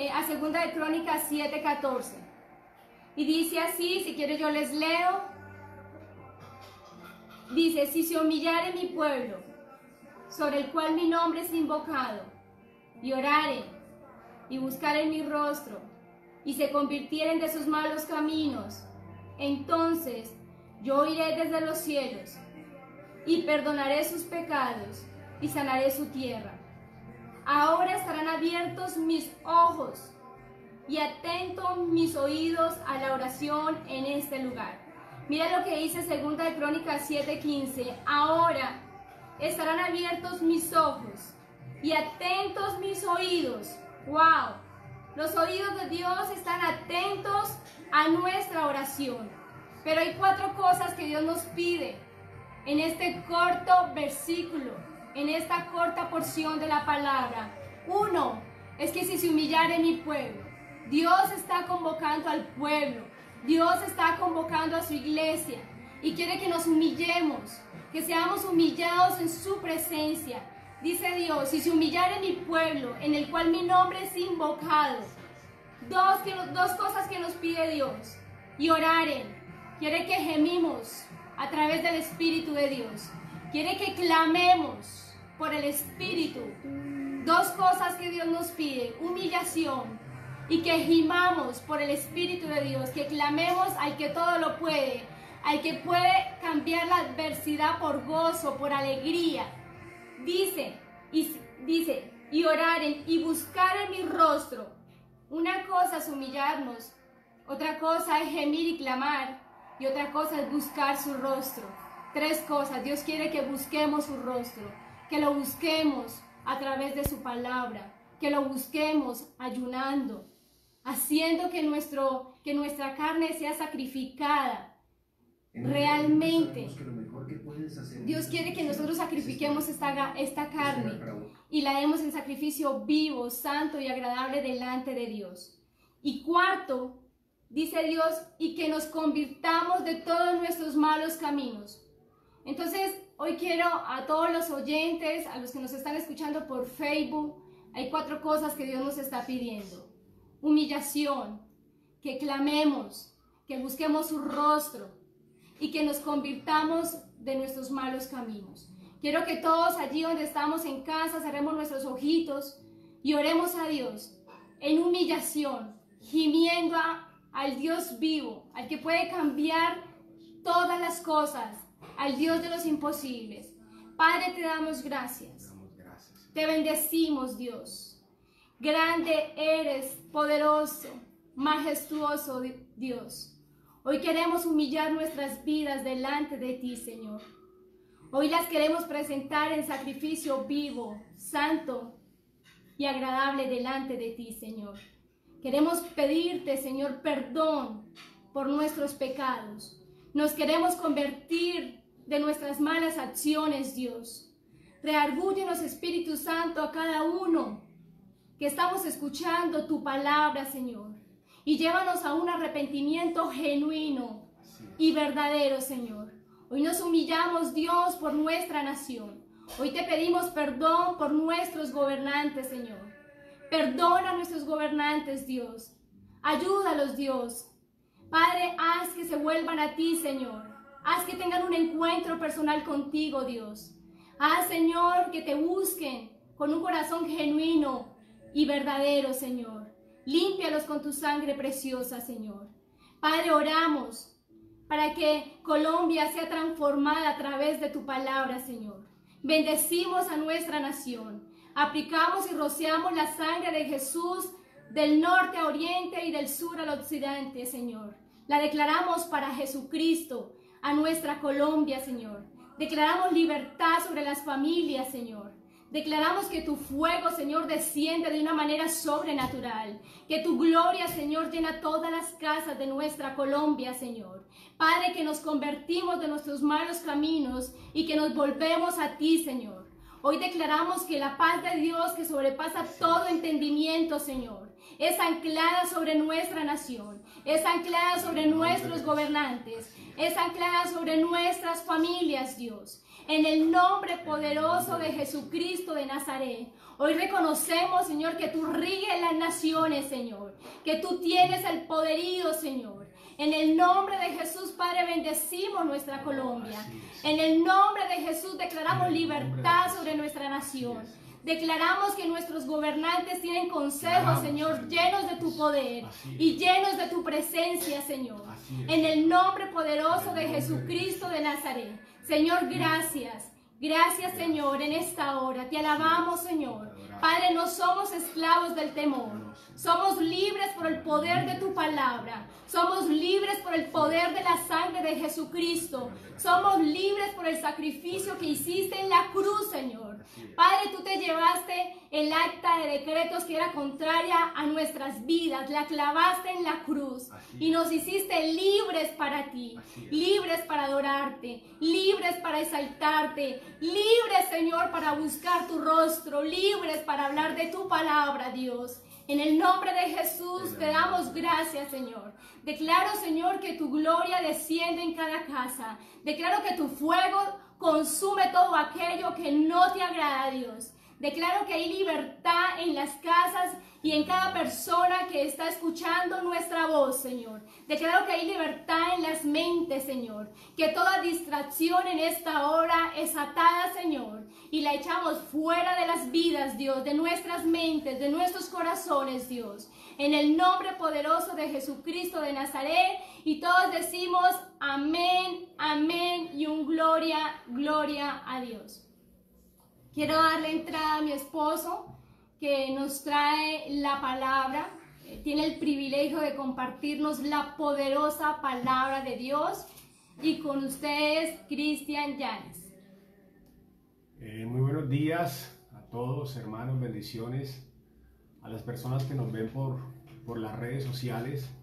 a Segunda de Crónicas 7:14. Y dice así, si quiere yo les leo. Dice, si se humillare mi pueblo, sobre el cual mi nombre es invocado, y oraren, y buscaren mi rostro, y se convirtieren de sus malos caminos, entonces yo iré desde los cielos, y perdonaré sus pecados, y sanaré su tierra. Ahora estarán abiertos mis ojos, y atentos mis oídos a la oración en este lugar. Mira lo que dice Segunda de Crónicas 7:15. Ahora estarán abiertos mis ojos y atentos mis oídos. ¡Wow! Los oídos de Dios están atentos a nuestra oración. Pero hay 4 cosas que Dios nos pide en este corto versículo, en esta corta porción de la palabra. 1, es que si se humillare mi pueblo. Dios está convocando al pueblo. Dios está convocando a su iglesia y quiere que nos humillemos, que seamos humillados en su presencia. Dice Dios, si se humillare mi pueblo, en el cual mi nombre es invocado. Dos cosas que nos pide Dios. Y oraren. Quiere que gemimos a través del Espíritu de Dios. Quiere que clamemos por el Espíritu. 2 cosas que Dios nos pide. Humillación. Y que gimamos por el Espíritu de Dios, que clamemos al que todo lo puede, al que puede cambiar la adversidad por gozo, por alegría. Dice, y oraren y buscaren mi rostro. Una cosa es humillarnos, otra cosa es gemir y clamar, y otra cosa es buscar su rostro. 3 cosas, Dios quiere que busquemos su rostro, que lo busquemos a través de su palabra, que lo busquemos ayunando, haciendo que nuestra carne sea sacrificada realmente. Dios quiere que nosotros sacrifiquemos esta carne y la demos en sacrificio vivo, santo y agradable delante de Dios. Y 4, dice Dios, y que nos convirtamos de todos nuestros malos caminos. Entonces, hoy quiero a todos los oyentes, a los que nos están escuchando por Facebook, hay 4 cosas que Dios nos está pidiendo. Humillación, que clamemos, que busquemos su rostro y que nos convirtamos de nuestros malos caminos. Quiero que todos allí donde estamos en casa cerremos nuestros ojitos y oremos a Dios en humillación, gimiendo al Dios vivo, al que puede cambiar todas las cosas, al Dios de los imposibles. Padre, te damos gracias. Te bendecimos, Dios. Grande eres, poderoso, majestuoso Dios. Hoy queremos humillar nuestras vidas delante de ti, Señor. Hoy las queremos presentar en sacrificio vivo, santo y agradable delante de ti, Señor. Queremos pedirte, Señor, perdón por nuestros pecados. Nos queremos convertir de nuestras malas acciones, Dios. Reargúyenos, Espíritu Santo, a cada uno que estamos escuchando tu palabra, Señor, y llévanos a un arrepentimiento genuino y verdadero, Señor. Hoy nos humillamos, Dios, por nuestra nación. Hoy te pedimos perdón por nuestros gobernantes, Señor. Perdona a nuestros gobernantes, Dios. Ayúdalos, Dios. Padre, haz que se vuelvan a ti, Señor. Haz que tengan un encuentro personal contigo, Dios. Haz, Señor, que te busquen con un corazón genuino y verdadero, Señor. Límpialos con tu sangre preciosa, Señor. Padre, oramos para que Colombia sea transformada a través de tu palabra, Señor. Bendecimos a nuestra nación. Aplicamos y rociamos la sangre de Jesús del norte a oriente y del sur al occidente, Señor. La declaramos para Jesucristo, a nuestra Colombia, Señor. Declaramos libertad sobre las familias, Señor. Declaramos que tu fuego, Señor, desciende de una manera sobrenatural. Que tu gloria, Señor, llena todas las casas de nuestra Colombia, Señor. Padre, que nos convertimos de nuestros malos caminos y que nos volvemos a ti, Señor. Hoy declaramos que la paz de Dios, que sobrepasa todo entendimiento, Señor, es anclada sobre nuestra nación, es anclada sobre nuestros gobernantes, es anclada sobre nuestras familias, Dios. en el nombre poderoso de Jesucristo de Nazaret. Hoy reconocemos, Señor, que tú ríes las naciones, Señor, que tú tienes el poderío, Señor. En el nombre de Jesús, Padre, bendecimos nuestra Colombia. En el nombre de Jesús declaramos libertad sobre nuestra nación. Declaramos que nuestros gobernantes tienen consejos, Señor, llenos de tu poder y llenos de tu presencia, Señor. En el nombre poderoso de Jesucristo de Nazaret. Señor, gracias. Gracias, Señor, en esta hora. Te alabamos, Señor. Padre, no somos esclavos del temor. Somos libres por el poder de tu palabra. Somos libres por el poder de la sangre de Jesucristo. Somos libres por el sacrificio que hiciste en la cruz, Señor. Padre, tú te llevaste el acta de decretos que era contraria a nuestras vidas. La clavaste en la cruz y nos hiciste libres para ti. Libres para adorarte. Libres para exaltarte. Libres, Señor, para buscar tu rostro. Libres para hablar de tu palabra, Dios. En el nombre de Jesús te damos gracias, Señor. Declaro, Señor, que tu gloria desciende en cada casa. Declaro que tu fuego consume todo aquello que no te agrada, Dios. Declaro que hay libertad en las casas y en cada persona que está escuchando nuestra voz, Señor. Declaro que hay libertad en las mentes, Señor. Que toda distracción en esta hora es atada, Señor. Y la echamos fuera de las vidas, Dios, de nuestras mentes, de nuestros corazones, Dios. En el nombre poderoso de Jesucristo de Nazaret. Y todos decimos amén, amén y un gloria, gloria a Dios. Quiero darle entrada a mi esposo, que nos trae la palabra. Tiene el privilegio de compartirnos la poderosa palabra de Dios. Y con ustedes, Cristian Yanes. Muy buenos días a todos, hermanos, bendiciones. A las personas que nos ven por las redes sociales.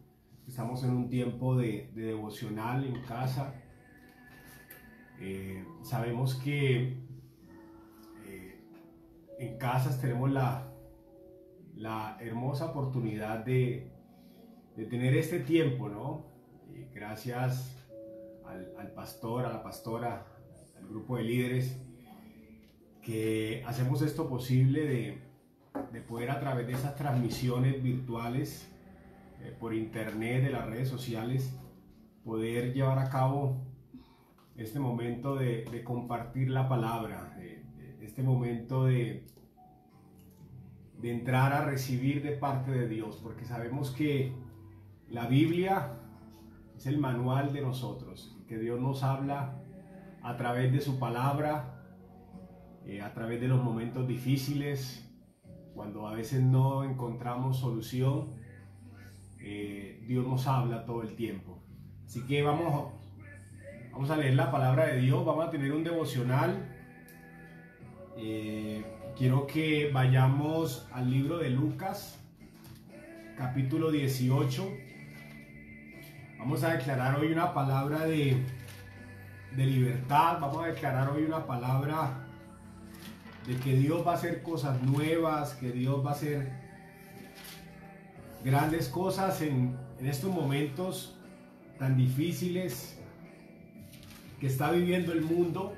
Estamos en un tiempo de devocional en casa. Sabemos que en casas tenemos la hermosa oportunidad de tener este tiempo, ¿no? Gracias al pastor, a la pastora, al grupo de líderes, que hacemos esto posible de poder, a través de esas transmisiones virtuales, por internet, de las redes sociales, poder llevar a cabo este momento de compartir la palabra, este momento de entrar a recibir de parte de Dios, porque sabemos que la Biblia es el manual de nosotros, que Dios nos habla a través de su palabra, a través de los momentos difíciles, cuando a veces no encontramos solución. Dios nos habla todo el tiempo. Así que vamos a leer la palabra de Dios, vamos a tener un devocional. Quiero que vayamos al libro de Lucas, capítulo 18. Vamos a declarar hoy una palabra de libertad. Vamos a declarar hoy una palabra de que Dios va a hacer cosas nuevas, que Dios va a hacer grandes cosas en estos momentos tan difíciles que está viviendo el mundo,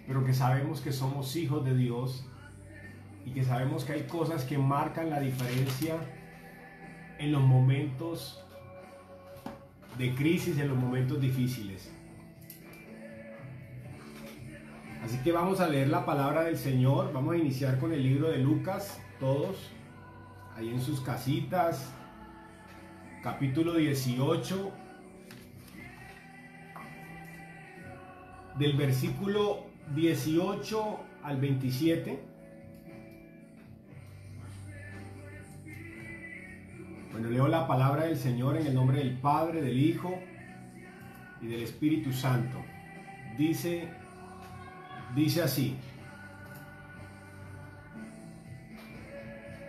pero que sabemos que somos hijos de Dios y que sabemos que hay cosas que marcan la diferencia en los momentos de crisis, en los momentos difíciles. Así que vamos a leer la palabra del Señor. Vamos a iniciar con el libro de Lucas, todos ahí en sus casitas, capítulo 18, del versículo 18 al 27. Bueno, leo la palabra del Señor en el nombre del Padre, del Hijo y del Espíritu Santo. Dice así: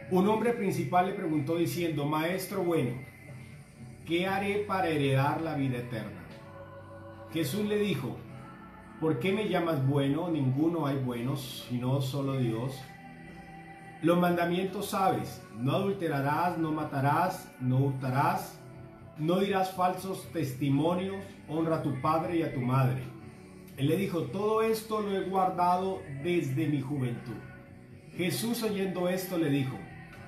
un hombre principal le preguntó diciendo: Maestro bueno, ¿qué haré para heredar la vida eterna? Jesús le dijo: ¿por qué me llamas bueno? Ninguno hay buenos, sino solo Dios. Los mandamientos sabes: no adulterarás, no matarás, no hurtarás, no dirás falsos testimonios, honra a tu padre y a tu madre. Él le dijo, todo esto lo he guardado desde mi juventud. Jesús, oyendo esto, le dijo,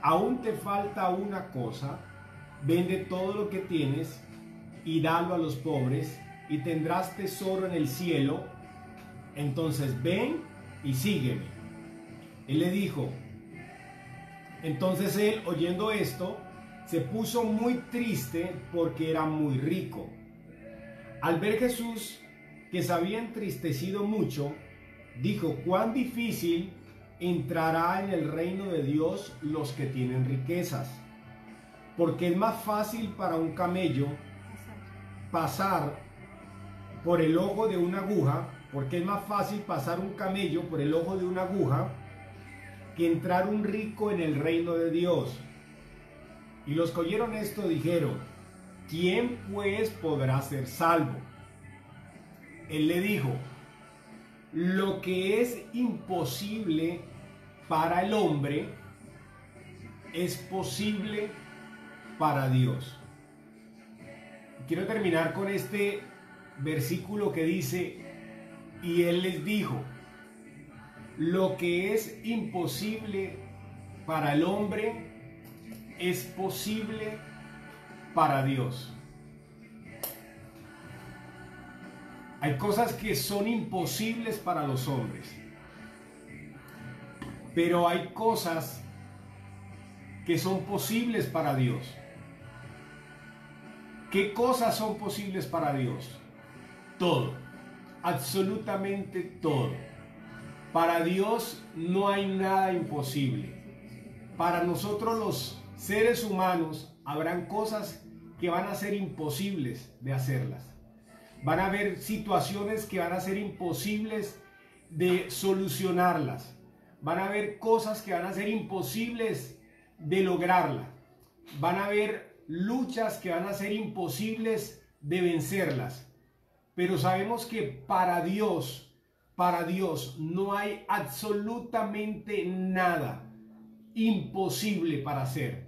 aún te falta una cosa, vende todo lo que tienes y dalo a los pobres y tendrás tesoro en el cielo. Entonces ven y sígueme. Él le dijo, entonces él, oyendo esto, se puso muy triste porque era muy rico. Al ver Jesús que se había entristecido mucho, dijo, cuán difícil entrará en el reino de Dios los que tienen riquezas, porque es más fácil para un camello pasar por el ojo de una aguja, porque es más fácil pasar un camello por el ojo de una aguja que entrar un rico en el reino de Dios. Y los que oyeron esto dijeron, ¿quién pues podrá ser salvo? Él le dijo, lo que es imposible para el hombre es posible para Dios. Quiero terminar con este versículo que dice, y él les dijo, lo que es imposible para el hombre es posible para Dios. Hay cosas que son imposibles para los hombres, pero hay cosas que son posibles para Dios. ¿Qué cosas son posibles para Dios? Todo, absolutamente todo. Para Dios no hay nada imposible. Para nosotros los seres humanos habrán cosas que van a ser imposibles de hacerlas. Van a haber situaciones que van a ser imposibles de solucionarlas. Van a haber cosas que van a ser imposibles de lograrlas. Van a haber luchas que van a ser imposibles de vencerlas. Pero sabemos que para Dios no hay absolutamente nada imposible para hacer.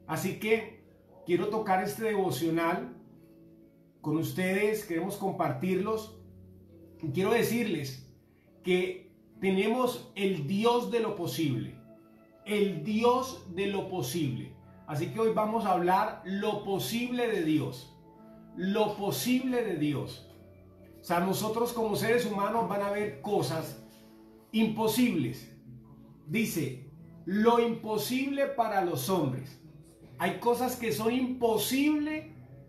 Así que quiero tocar este devocional con ustedes, queremos compartirlos. Y quiero decirles que tenemos el Dios de lo posible, el Dios de lo posible. Así que hoy vamos a hablar lo posible de Dios, lo posible de Dios. O sea, nosotros como seres humanos van a ver cosas imposibles. Dice, lo imposible para los hombres. Hay cosas que son imposibles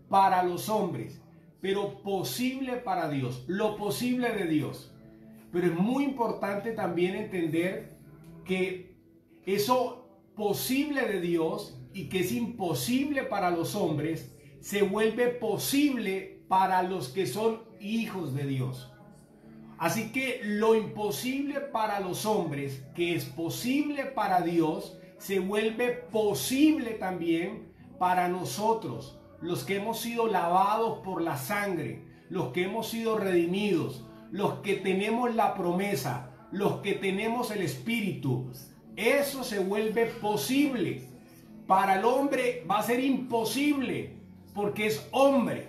para los hombres, pero posible para Dios, lo posible de Dios. Pero es muy importante también entender que eso posible de Dios y que es imposible para los hombres, se vuelve posible para los que son hijos de Dios. Así que lo imposible para los hombres, que es posible para Dios, se vuelve posible también para nosotros, los que hemos sido lavados por la sangre, los que hemos sido redimidos, los que tenemos la promesa, los que tenemos el Espíritu. Eso se vuelve posible. Para el hombre va a ser imposible, porque es hombre,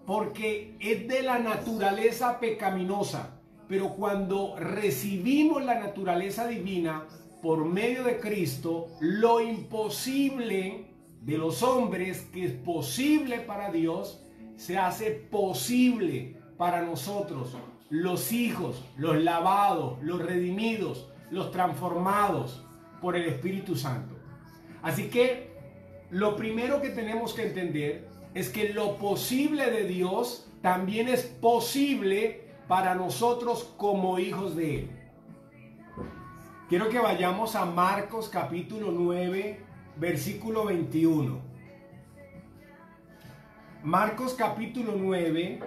porque es de la naturaleza pecaminosa. Pero cuando recibimos la naturaleza divina por medio de Cristo, lo imposible de los hombres, que es posible para Dios, se hace posible para nosotros, los hijos, los lavados, los redimidos, los transformados por el Espíritu Santo. Así que lo primero que tenemos que entender es que lo posible de Dios también es posible para nosotros como hijos de Él. Quiero que vayamos a Marcos capítulo 9, versículo 21. Marcos capítulo 9,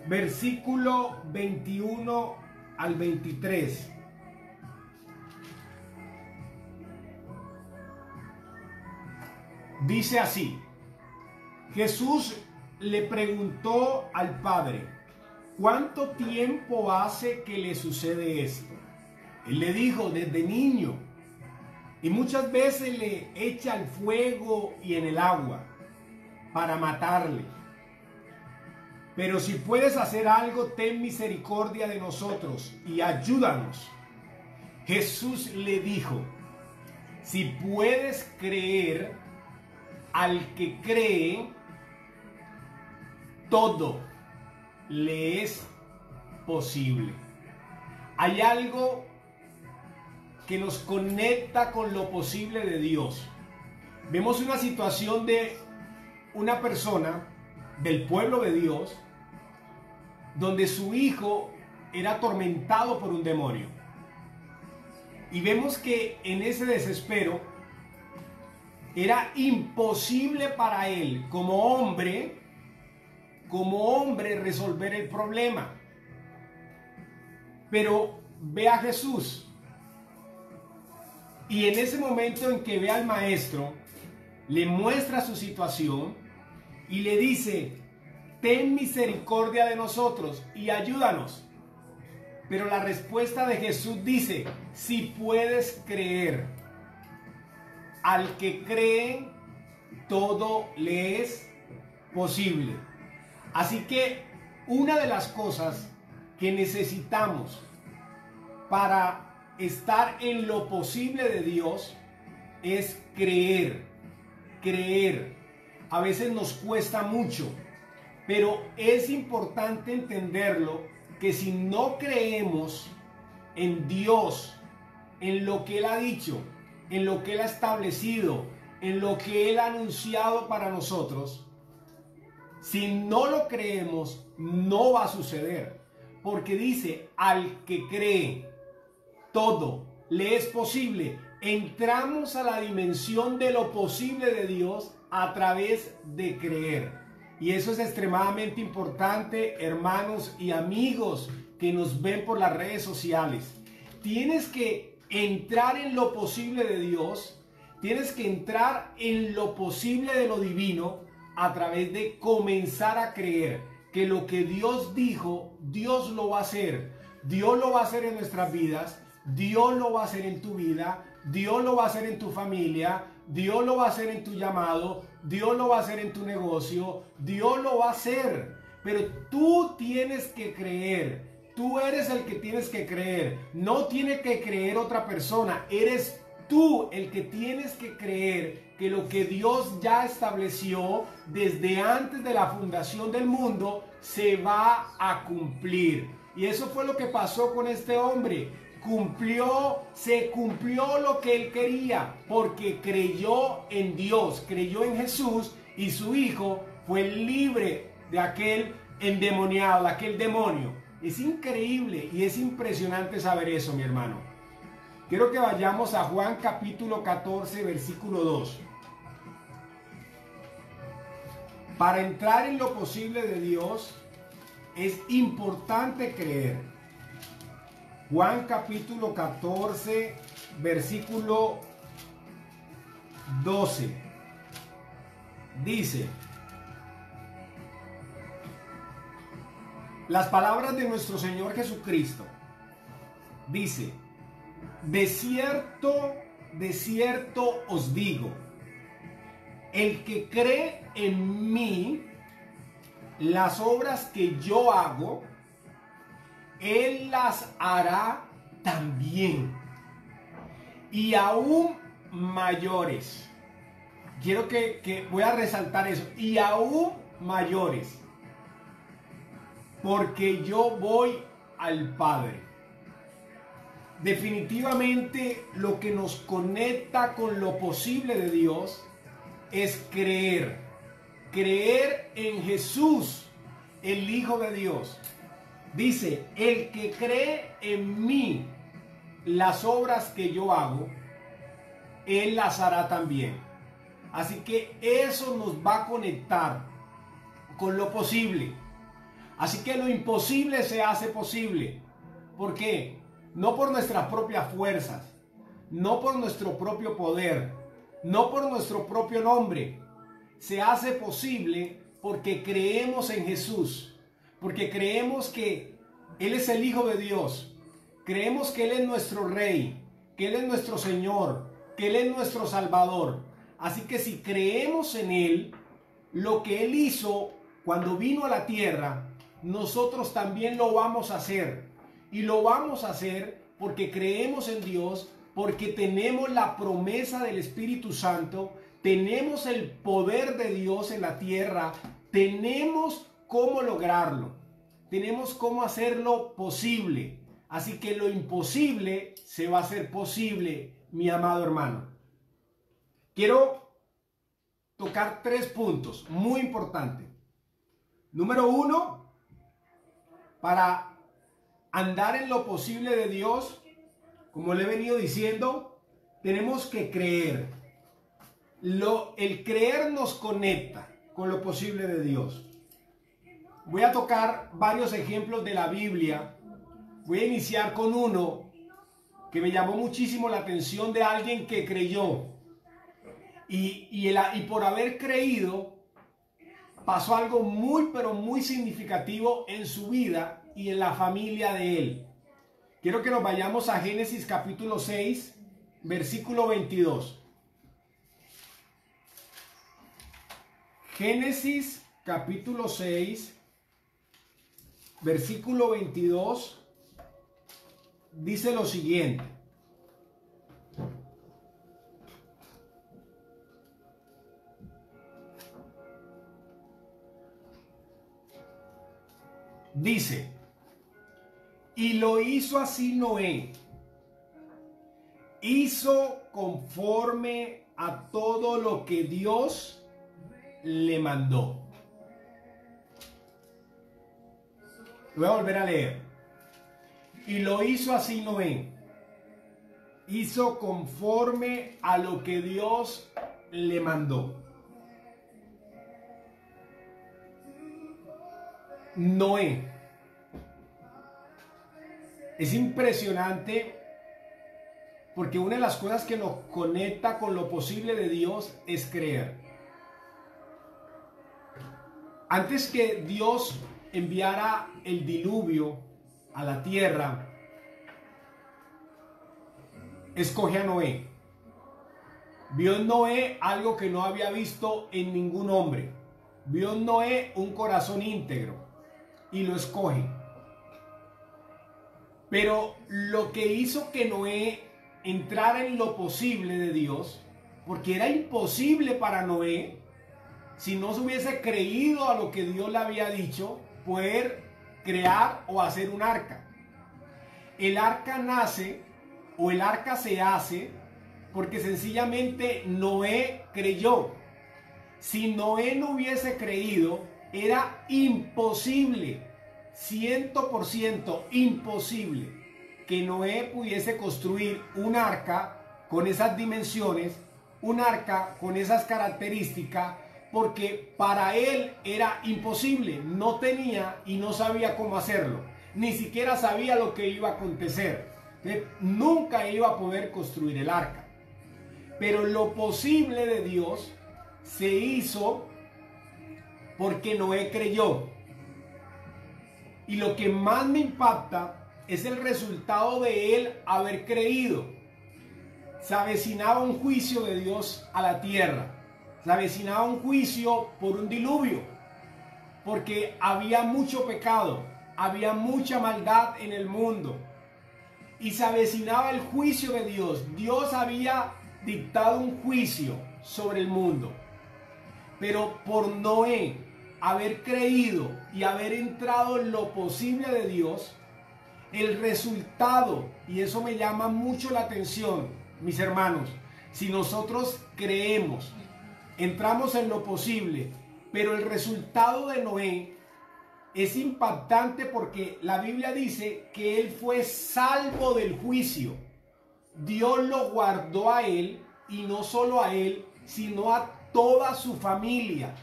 versículo 21 al 23. Dice así: Jesús le preguntó al Padre, ¿cuánto tiempo hace que le sucede esto? Él le dijo, desde niño, y muchas veces le echa al fuego y en el agua para matarle. Pero si puedes hacer algo, ten misericordia de nosotros y ayúdanos. Jesús le dijo, si puedes creer, al que cree, todo le es posible. Hay algo que nos conecta con lo posible de Dios. Vemos una situación de una persona del pueblo de Dios donde su hijo era atormentado por un demonio. Y vemos que en ese desespero era imposible para él como hombre resolver el problema. Pero ve a Jesús y en ese momento en que ve al maestro, le muestra su situación y le dice, ten misericordia de nosotros y ayúdanos. Pero la respuesta de Jesús dice, si puedes creer, al que cree, todo le es posible. Así que una de las cosas que necesitamos para estar en lo posible de Dios es creer. Creer. A veces nos cuesta mucho, pero es importante entenderlo, que si no creemos en Dios, en lo que Él ha dicho, en lo que Él ha establecido, en lo que Él ha anunciado para nosotros, si no lo creemos, no va a suceder. Porque dice, al que cree, todo le es posible. Entramos a la dimensión de lo posible de Dios a través de creer. Y eso es extremadamente importante, hermanos y amigos que nos ven por las redes sociales. Tienes que entrar en lo posible de Dios, tienes que entrar en lo posible de lo divino a través de comenzar a creer que lo que Dios dijo, Dios lo va a hacer. Dios lo va a hacer en nuestras vidas, Dios lo va a hacer en tu vida, Dios lo va a hacer en tu familia, Dios lo va a hacer en tu llamado, Dios lo va a hacer en tu negocio, Dios lo va a hacer. Pero tú tienes que creer, tú eres el que tienes que creer, no tiene que creer otra persona, eres tú el que tienes que creer que lo que Dios ya estableció desde antes de la fundación del mundo se va a cumplir. Y eso fue lo que pasó con este hombre. Se cumplió lo que él quería, porque creyó en Dios, creyó en Jesús, y su hijo fue libre de aquel endemoniado, de aquel demonio. Es increíble y es impresionante saber eso, mi hermano. Quiero que vayamos a Juan capítulo 14, versículo 2. Para entrar en lo posible de Dios es importante creer. Juan capítulo 14, versículo 12. Dice, las palabras de nuestro Señor Jesucristo. Dice, de cierto os digo, el que cree en mí, las obras que yo hago, Él las hará también, y aún mayores. Quiero que voy a resaltar eso, y aún mayores, porque yo voy al Padre. Definitivamente lo que nos conecta con lo posible de Dios es creer. Creer en Jesús, el Hijo de Dios. Dice, el que cree en mí, las obras que yo hago, Él las hará también. Así que eso nos va a conectar con lo posible. Así que lo imposible se hace posible. ¿Por qué? No por nuestras propias fuerzas, no por nuestro propio poder, no por nuestro propio nombre. Se hace posible porque creemos en Jesús, porque creemos que Él es el Hijo de Dios, creemos que Él es nuestro Rey, que Él es nuestro Señor, que Él es nuestro Salvador. Así que si creemos en Él, lo que Él hizo cuando vino a la tierra, nosotros también lo vamos a hacer. Y lo vamos a hacer porque creemos en Dios, porque tenemos la promesa del Espíritu Santo, tenemos el poder de Dios en la tierra, tenemos cómo lograrlo, tenemos cómo hacerlo posible. Así que lo imposible se va a hacer posible, mi amado hermano. Quiero tocar 3 puntos muy importantes. Número 1, para andar en lo posible de Dios, como le he venido diciendo, tenemos que creer. El creer nos conecta con lo posible de Dios. Voy a tocar varios ejemplos de la Biblia. Voy a iniciar con uno que me llamó muchísimo la atención de alguien que creyó. Y por haber creído, pasó algo muy, pero muy significativo en su vida y en la familia de él. Quiero que nos vayamos a Génesis capítulo 6, versículo 22. Génesis capítulo 6, versículo 22, dice lo siguiente. Dice, y lo hizo así Noé, hizo conforme a todo lo que Dios le mandó. Lo voy a volver a leer. Y lo hizo así Noé, hizo conforme a lo que Dios le mandó. Noé. Es impresionante porque una de las cosas que nos conecta con lo posible de Dios es creer. Antes que Dios enviara el diluvio a la tierra, escoge a Noé. Vio en Noé algo que no había visto en ningún hombre. Vio en Noé un corazón íntegro y lo escoge. Pero lo que hizo que Noé entrara en lo posible de Dios, porque era imposible para Noé, si no se hubiese creído a lo que Dios le había dicho, poder crear o hacer un arca. El arca nace o el arca se hace porque sencillamente Noé creyó. Si Noé no hubiese creído, era imposible, 100% imposible, que Noé pudiese construir un arca con esas dimensiones, un arca con esas características, porque para él era imposible, no tenía y no sabía cómo hacerlo, ni siquiera sabía lo que iba a acontecer. Nunca iba a poder construir el arca. Pero lo posible de Dios se hizo porque Noé creyó. Y lo que más me impacta es el resultado de él haber creído. Se avecinaba un juicio de Dios a la tierra. Se avecinaba un juicio por un diluvio, porque había mucho pecado, había mucha maldad en el mundo. Y se avecinaba el juicio de Dios. Dios había dictado un juicio sobre el mundo. Pero por Noé haber creído y haber entrado en lo posible de Dios, el resultado, y eso me llama mucho la atención, mis hermanos, si nosotros creemos, entramos en lo posible, pero el resultado de Noé es impactante porque la Biblia dice que él fue salvo del juicio. Dios lo guardó a él, y no solo a él, sino a toda su familia,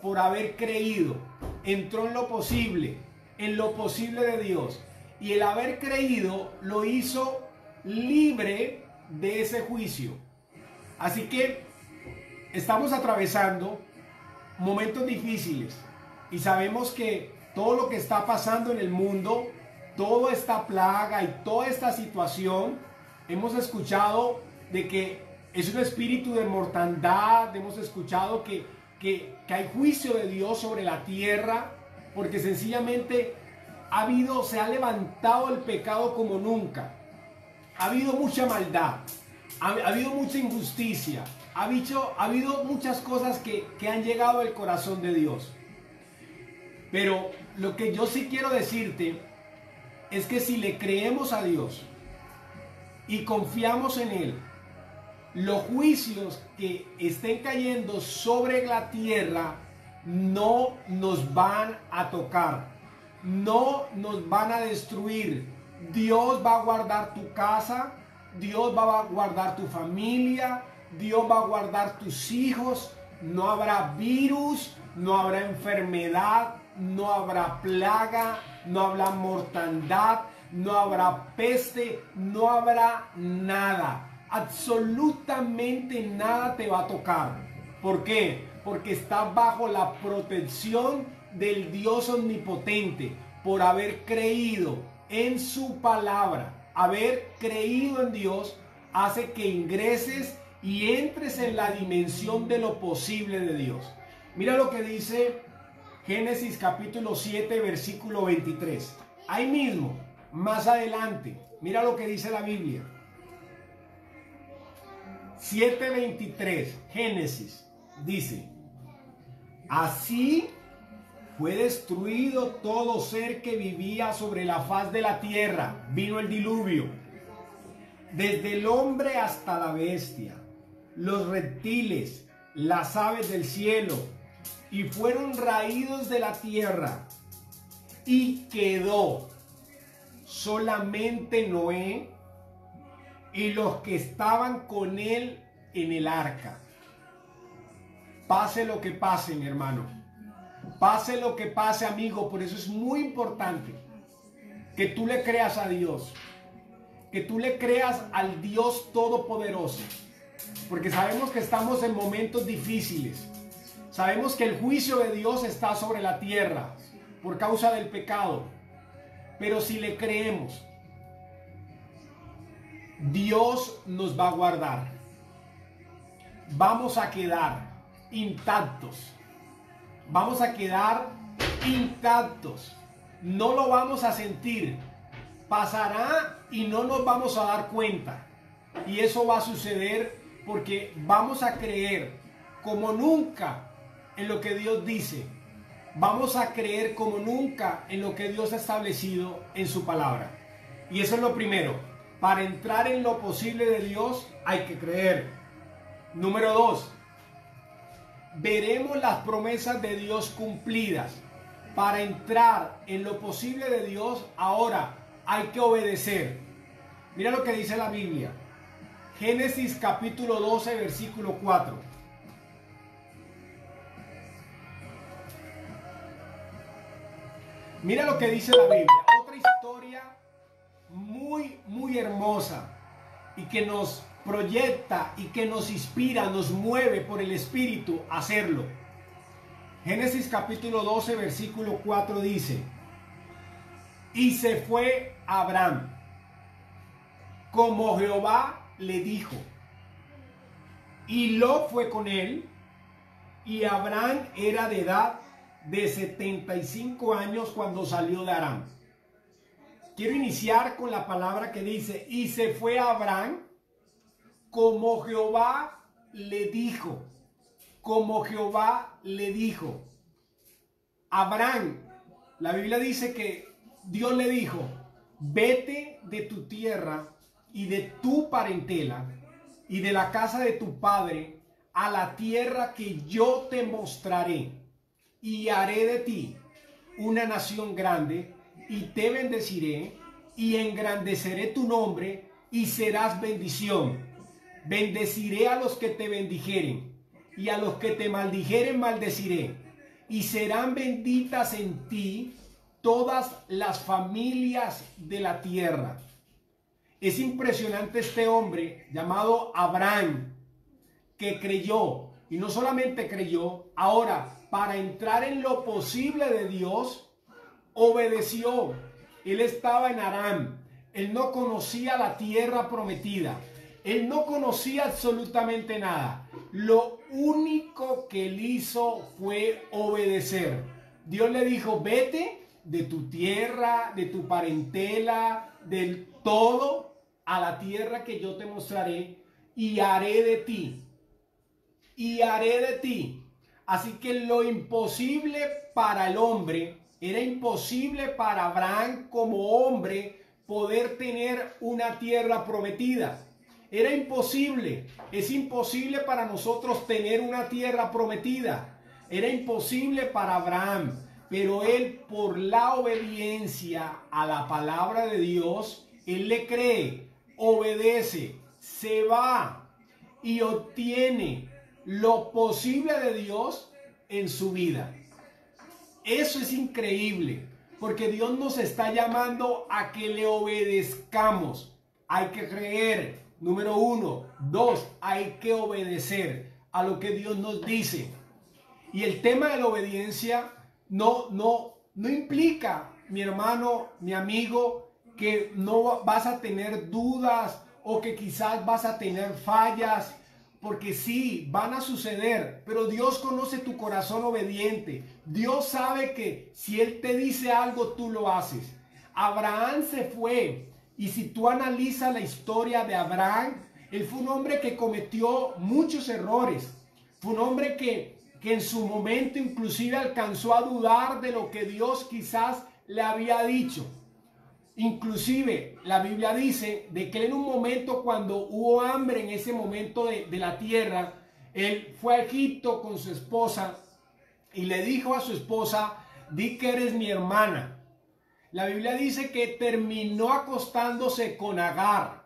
por haber creído. Entró en lo posible de Dios. Y el haber creído lo hizo libre de ese juicio. Así que estamos atravesando momentos difíciles y sabemos que todo lo que está pasando en el mundo, toda esta plaga y toda esta situación, hemos escuchado de que es un espíritu de mortandad, hemos escuchado que que hay juicio de Dios sobre la tierra, porque sencillamente se ha levantado el pecado como nunca. Ha habido mucha maldad, ha habido mucha injusticia, ha habido muchas cosas que han llegado al corazón de Dios. Pero lo que yo sí quiero decirte es que si le creemos a Dios y confiamos en Él, los juicios que estén cayendo sobre la tierra no nos van a tocar, no nos van a destruir. Dios va a guardar tu casa, Dios va a guardar tu familia, Dios va a guardar tus hijos. No habrá virus, no habrá enfermedad, no habrá plaga, no habrá mortandad, no habrá peste, no habrá nada. Absolutamente nada te va a tocar. ¿Por qué? Porque estás bajo la protección del Dios omnipotente, por haber creído en su palabra. Haber creído en Dios hace que ingreses y entres en la dimensión de lo posible de Dios. Mira lo que dice Génesis capítulo 7, versículo 23. Ahí mismo, más adelante, mira lo que dice la Biblia. 7:23, Génesis, dice: así fue destruido todo ser que vivía sobre la faz de la tierra. Vino el diluvio, desde el hombre hasta la bestia, los reptiles, las aves del cielo, y fueron raídos de la tierra. Y quedó solamente Noé y los que estaban con él en el arca. Pase lo que pase, mi hermano, pase lo que pase, amigo, por eso es muy importante que tú le creas a Dios, que tú le creas al Dios Todopoderoso, porque sabemos que estamos en momentos difíciles, sabemos que el juicio de Dios está sobre la tierra por causa del pecado, pero si le creemos, Dios nos va a guardar. Vamos a quedar intactos. Vamos a quedar intactos. No lo vamos a sentir. Pasará y no nos vamos a dar cuenta. Y eso va a suceder porque vamos a creer como nunca en lo que Dios dice. Vamos a creer como nunca en lo que Dios ha establecido en su palabra. Y eso es lo primero. Para entrar en lo posible de Dios hay que creer. Número 2. Veremos las promesas de Dios cumplidas. Para entrar en lo posible de Dios, ahora hay que obedecer. Mira lo que dice la Biblia. Génesis capítulo 12, versículo 4. Mira lo que dice la Biblia. Otra historia muy hermosa y que nos proyecta y que nos inspira, nos mueve por el Espíritu a hacerlo. Génesis capítulo 12, versículo 4 dice: y se fue Abraham como Jehová le dijo, y Lot fue con él, y Abraham era de edad de 75 años cuando salió de Aram. Quiero iniciar con la palabra que dice: y se fue Abraham como Jehová le dijo. Como Jehová le dijo. Abraham, la Biblia dice que Dios le dijo: vete de tu tierra y de tu parentela y de la casa de tu padre a la tierra que yo te mostraré, y haré de ti una nación grande, y te bendeciré, y engrandeceré tu nombre, y serás bendición. Bendeciré a los que te bendijeren, y a los que te maldijeren maldeciré, y serán benditas en ti todas las familias de la tierra. Es impresionante este hombre llamado Abraham, que creyó, y no solamente creyó, ahora para entrar en lo posible de Dios, obedeció. Él estaba en Aram, él no conocía la tierra prometida, él no conocía absolutamente nada. lo único que él hizo fue obedecer. Dios le dijo, vete de tu tierra, de tu parentela, del todo, a la tierra que yo te mostraré y haré de ti. Y haré de ti. Así que lo imposible para el hombre, era imposible para Abraham como hombre poder tener una tierra prometida. Era imposible. Es imposible para nosotros tener una tierra prometida. Era imposible para Abraham. Pero él, por la obediencia a la palabra de Dios, él le cree, obedece, se va y obtiene lo posible de Dios en su vida. Eso es increíble, porque Dios nos está llamando a que le obedezcamos. Hay que creer, número 1. 2, hay que obedecer a lo que Dios nos dice. Y el tema de la obediencia no implica, mi hermano, mi amigo, que no vas a tener dudas o que quizás vas a tener fallas, porque sí, van a suceder, pero Dios conoce tu corazón obediente. Dios sabe que si Él te dice algo, tú lo haces. Abraham se fue, y si tú analizas la historia de Abraham, él fue un hombre que cometió muchos errores. Fue un hombre que en su momento inclusive alcanzó a dudar de lo que Dios quizás le había dicho. Inclusive la Biblia dice de que él en un momento, cuando hubo hambre en ese momento de la tierra, él fue a Egipto con su esposa y le dijo a su esposa, di que eres mi hermana. La Biblia dice que terminó acostándose con Agar,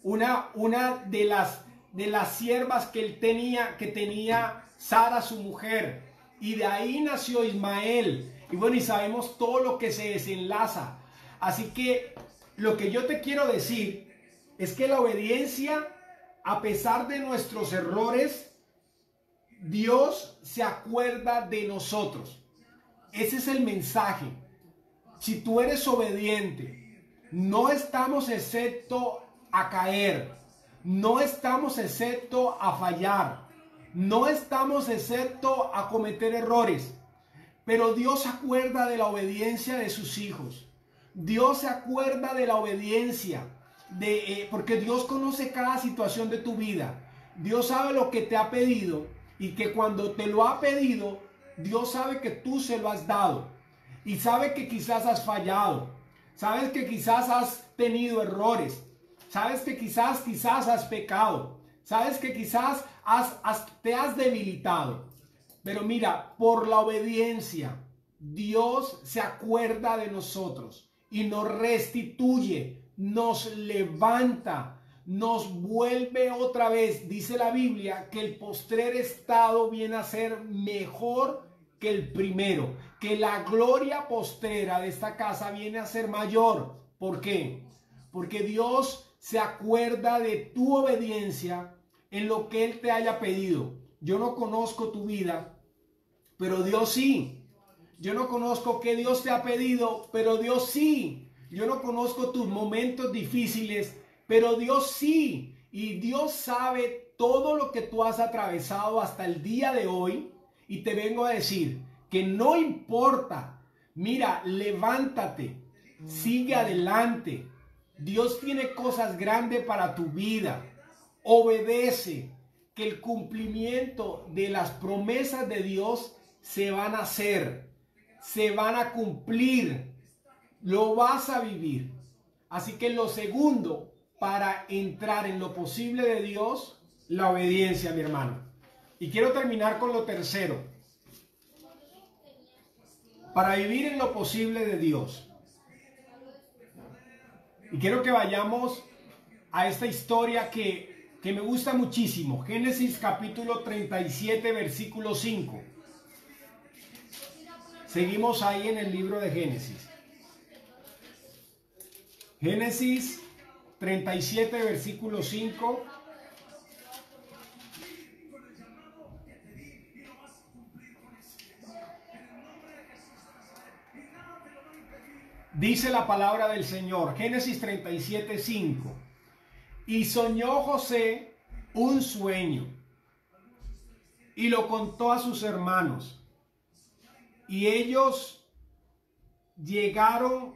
una de las siervas que él tenía, que tenía Sara, su mujer, y de ahí nació Ismael. Y bueno, y sabemos todo lo que se desenlaza. Así que lo que yo te quiero decir es que la obediencia, a pesar de nuestros errores, Dios se acuerda de nosotros. Ese es el mensaje. Si tú eres obediente, no estamos excepto a caer, no estamos excepto a fallar, no estamos excepto a cometer errores, pero Dios se acuerda de la obediencia de sus hijos. Dios se acuerda de la obediencia, porque Dios conoce cada situación de tu vida. Dios sabe lo que te ha pedido y que cuando te lo ha pedido, Dios sabe que tú se lo has dado. Y sabe que quizás has fallado. Sabes que quizás has tenido errores. Sabes que quizás has pecado. Sabes que quizás te has debilitado. Pero mira, por la obediencia, Dios se acuerda de nosotros y nos restituye, nos levanta, nos vuelve otra vez. Dice la Biblia que el postrer estado viene a ser mejor que el primero, que la gloria postrera de esta casa viene a ser mayor. ¿Por qué? Porque Dios se acuerda de tu obediencia en lo que Él te haya pedido. Yo no conozco tu vida, pero Dios sí. Yo no conozco qué Dios te ha pedido, pero Dios sí. Yo no conozco tus momentos difíciles, pero Dios sí. Y Dios sabe todo lo que tú has atravesado hasta el día de hoy. Y te vengo a decir que no importa. Mira, levántate, sigue adelante. Dios tiene cosas grandes para tu vida. Obedece, que el cumplimiento de las promesas de Dios se van a hacer, se van a cumplir, lo vas a vivir. Así que lo segundo para entrar en lo posible de Dios, la obediencia, mi hermano. Y quiero terminar con lo tercero. Para vivir en lo posible de Dios. Y quiero que vayamos a esta historia que me gusta muchísimo. Génesis capítulo 37, versículo 5. Seguimos ahí en el libro de Génesis. Génesis 37, versículo 5. Dice la palabra del Señor, Génesis 37, 5. Y soñó José un sueño, y lo contó a sus hermanos. Y ellos llegaron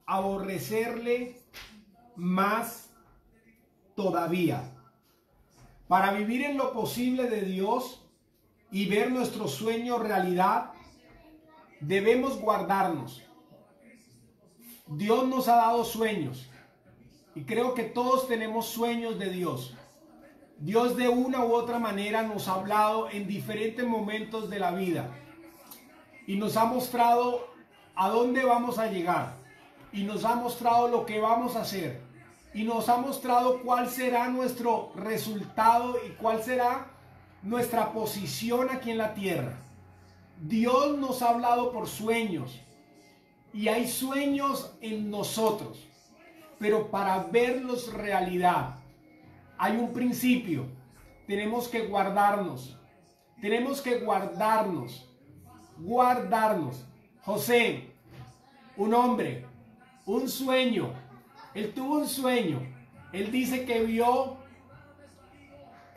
a aborrecerle más todavía. Para vivir en lo posible de Dios y ver nuestros sueños realidad, debemos guardarnos. Dios nos ha dado sueños y creo que todos tenemos sueños de Dios. Dios de una u otra manera nos ha hablado en diferentes momentos de la vida y nos ha mostrado a dónde vamos a llegar y nos ha mostrado lo que vamos a hacer y nos ha mostrado cuál será nuestro resultado y cuál será nuestra posición aquí en la tierra. Dios nos ha hablado por sueños y hay sueños en nosotros, pero para verlos realidad hay un principio. Tenemos que guardarnos. Tenemos que guardarnos. Guardarnos. José, un hombre, un sueño. Él tuvo un sueño. Él dice que vio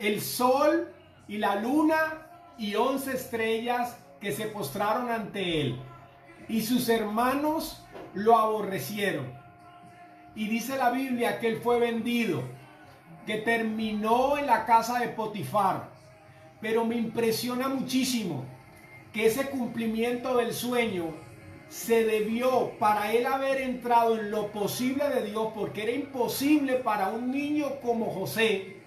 el sol y la luna y 11 estrellas que se postraron ante él. Y sus hermanos lo aborrecieron. Y dice la Biblia que él fue vendido, que terminó en la casa de Potifar. Pero me impresiona muchísimo que ese cumplimiento del sueño se debió para él haber entrado en lo posible de Dios, porque era imposible para un niño como José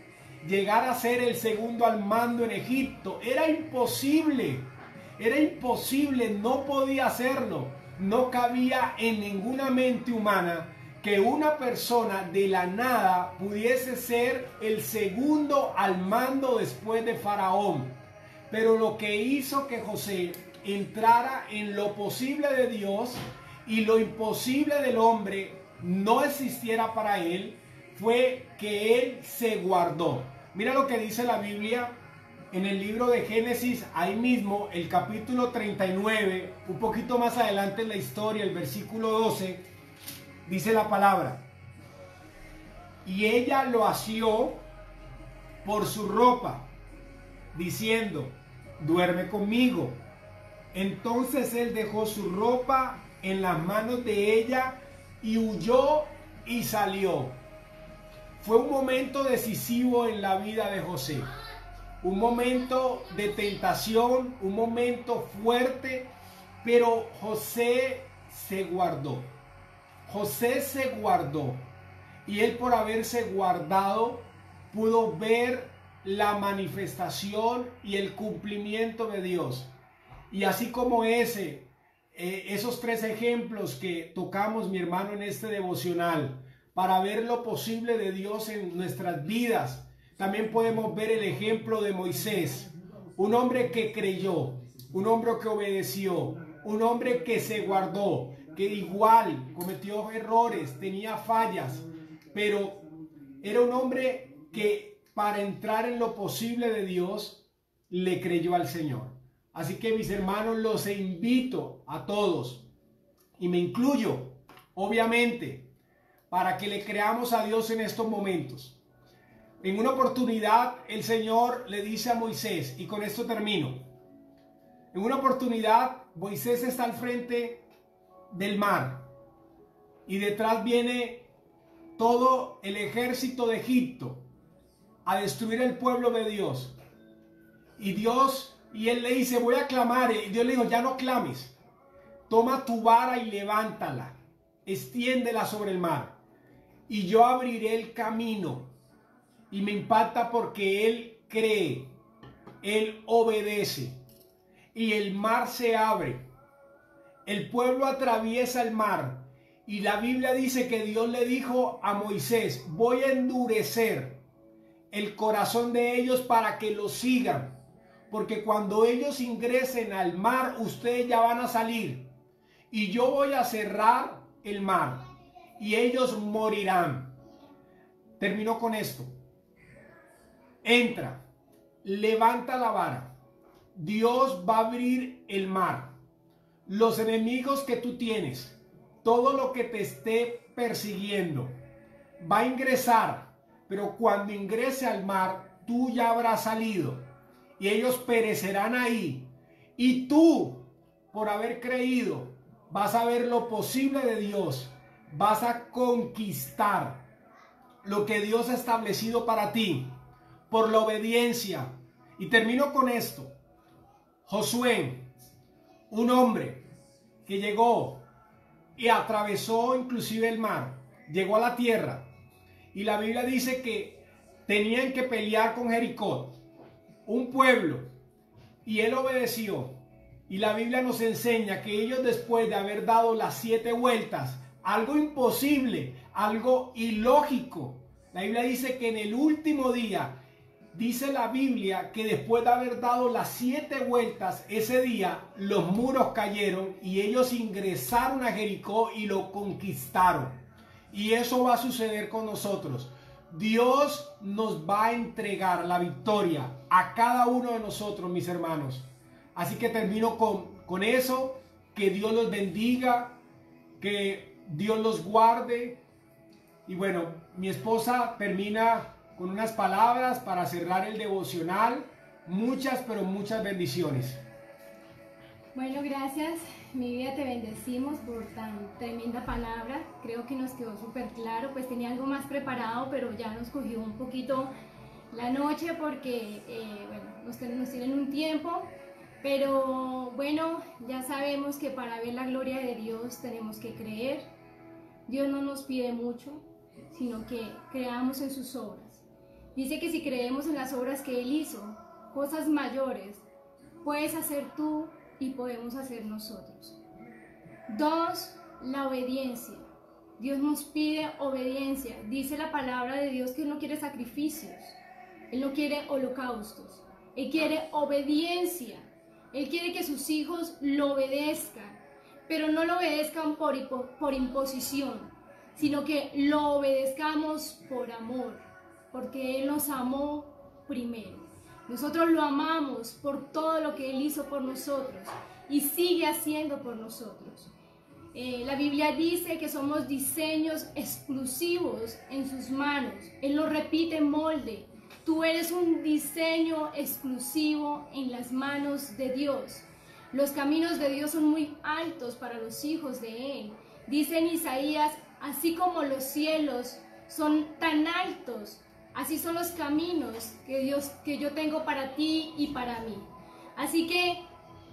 llegar a ser el segundo al mando en Egipto. Era imposible, no podía hacerlo. No cabía en ninguna mente humana que una persona de la nada pudiese ser el segundo al mando después de Faraón. Pero lo que hizo que José entrara en lo posible de Dios y lo imposible del hombre no existiera para él, fue que él se guardó. Mira lo que dice la Biblia en el libro de Génesis, ahí mismo, el capítulo 39, un poquito más adelante en la historia, el versículo 12, dice la palabra: y ella lo asió por su ropa, diciendo, duerme conmigo. Entonces él dejó su ropa en las manos de ella y huyó y salió. Fue un momento decisivo en la vida de José. Un momento de tentación, un momento fuerte, pero José se guardó. José se guardó. Y él, por haberse guardado, pudo ver la manifestación y el cumplimiento de Dios. Y así como esos 3 ejemplos que tocamos, mi hermano, en este devocional, para ver lo posible de Dios en nuestras vidas, también podemos ver el ejemplo de Moisés, un hombre que creyó, un hombre que obedeció, un hombre que se guardó, que igual cometió errores, tenía fallas, pero era un hombre que para entrar en lo posible de Dios le creyó al Señor. Así que, mis hermanos, los invito a todos, y me incluyo, obviamente, para que le creamos a Dios en estos momentos. En una oportunidad, el Señor le dice a Moisés, y con esto termino. En una oportunidad, Moisés está al frente del mar, y detrás viene todo el ejército de Egipto a destruir el pueblo de Dios. Y él le dice, voy a clamar. Y Dios le dijo, ya no clames. Toma tu vara y levántala. Extiéndela sobre el mar. Y yo abriré el camino. Y me impacta porque él cree. Él obedece. Y el mar se abre. El pueblo atraviesa el mar. Y la Biblia dice que Dios le dijo a Moisés, voy a endurecer el corazón de ellos para que lo sigan. Porque cuando ellos ingresen al mar, ustedes ya van a salir. Y yo voy a cerrar el mar. Y ellos morirán. Termino con esto. Entra. Levanta la vara. Dios va a abrir el mar. Los enemigos que tú tienes, todo lo que te esté persiguiendo, va a ingresar. Pero cuando ingrese al mar, tú ya habrás salido. y ellos perecerán ahí. Y tú, por haber creído, vas a ver lo posible de Dios. Vas a conquistar lo que Dios ha establecido para ti por la obediencia. Y termino con esto. Josué, un hombre que llegó y atravesó inclusive el mar, llegó a la tierra, y la Biblia dice que tenían que pelear con Jericó, un pueblo, y él obedeció. Y la Biblia nos enseña que ellos, después de haber dado las 7 vueltas, algo imposible, algo ilógico, la Biblia dice que en el último día, dice la Biblia que después de haber dado las 7 vueltas, ese día los muros cayeron y ellos ingresaron a Jericó y lo conquistaron. Y eso va a suceder con nosotros. Dios nos va a entregar la victoria a cada uno de nosotros, mis hermanos. Así que termino con eso. Que Dios los bendiga, que Dios los guarde. Y bueno, mi esposa termina con unas palabras para cerrar el devocional. Muchas, pero muchas bendiciones. Bueno, gracias. Mi vida, te bendecimos por tan tremenda palabra. Creo que nos quedó súper claro. Pues tenía algo más preparado, pero ya nos cogió un poquito la noche porque nos tienen un tiempo. Pero bueno, ya sabemos que para ver la gloria de Dios tenemos que creer. Dios no nos pide mucho, sino que creamos en sus obras. Dice que si creemos en las obras que Él hizo, cosas mayores, puedes hacer tú y podemos hacer nosotros. 2, la obediencia. Dios nos pide obediencia. Dice la palabra de Dios que Él no quiere sacrificios, Él no quiere holocaustos, Él quiere obediencia. Él quiere que sus hijos lo obedezcan, pero no lo obedezcan por imposición, sino que lo obedezcamos por amor, porque Él nos amó primero. Nosotros lo amamos por todo lo que Él hizo por nosotros y sigue haciendo por nosotros. La Biblia dice que somos diseños exclusivos en sus manos. Él lo repite en molde. Tú eres un diseño exclusivo en las manos de Dios. Los caminos de Dios son muy altos para los hijos de Él. Dice en Isaías, así como los cielos son tan altos, así son los caminos que yo tengo para ti y para mí. Así que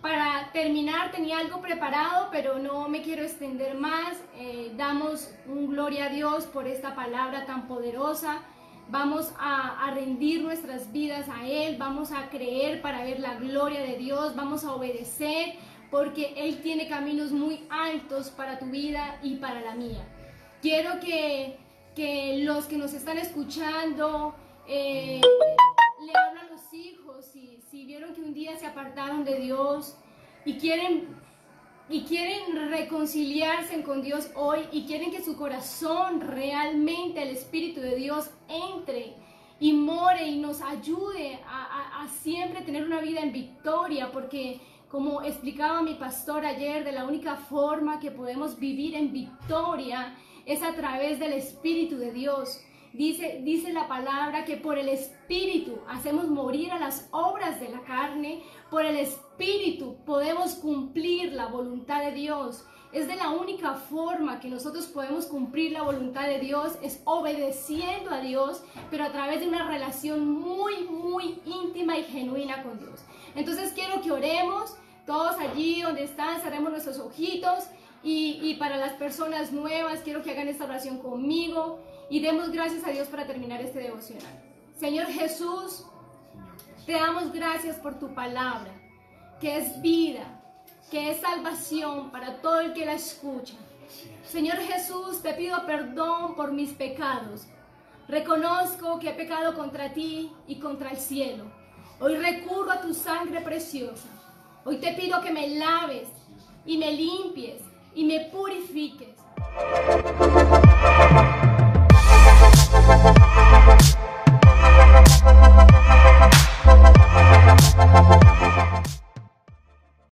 para terminar tenía algo preparado, pero no me quiero extender más. Damos un gloria a Dios por esta palabra tan poderosa. Vamos a rendir nuestras vidas a Él, vamos a creer para ver la gloria de Dios, vamos a obedecer porque Él tiene caminos muy altos para tu vida y para la mía. Quiero que los que nos están escuchando le hablen a los hijos, si vieron que un día se apartaron de Dios y quieren reconciliarse con Dios hoy y quieren que su corazón realmente, el Espíritu de Dios, entre y more y nos ayude a siempre tener una vida en victoria, porque como explicaba mi pastor ayer, de la única forma que podemos vivir en victoria es a través del Espíritu de Dios. Dice la palabra que por el Espíritu hacemos morir a las obras de la carne, por el Espíritu podemos cumplir la voluntad de Dios. Es de la única forma que nosotros podemos cumplir la voluntad de Dios, es obedeciendo a Dios, pero a través de una relación muy, muy íntima y genuina con Dios. Entonces quiero que oremos, todos allí donde están, cerremos nuestros ojitos y para las personas nuevas quiero que hagan esta oración conmigo. Y demos gracias a Dios para terminar este devocional. Señor Jesús, te damos gracias por tu palabra, que es vida, que es salvación para todo el que la escucha. Señor Jesús, te pido perdón por mis pecados. Reconozco que he pecado contra ti y contra el cielo. Hoy recurro a tu sangre preciosa. Hoy te pido que me laves y me limpies y me purifiques.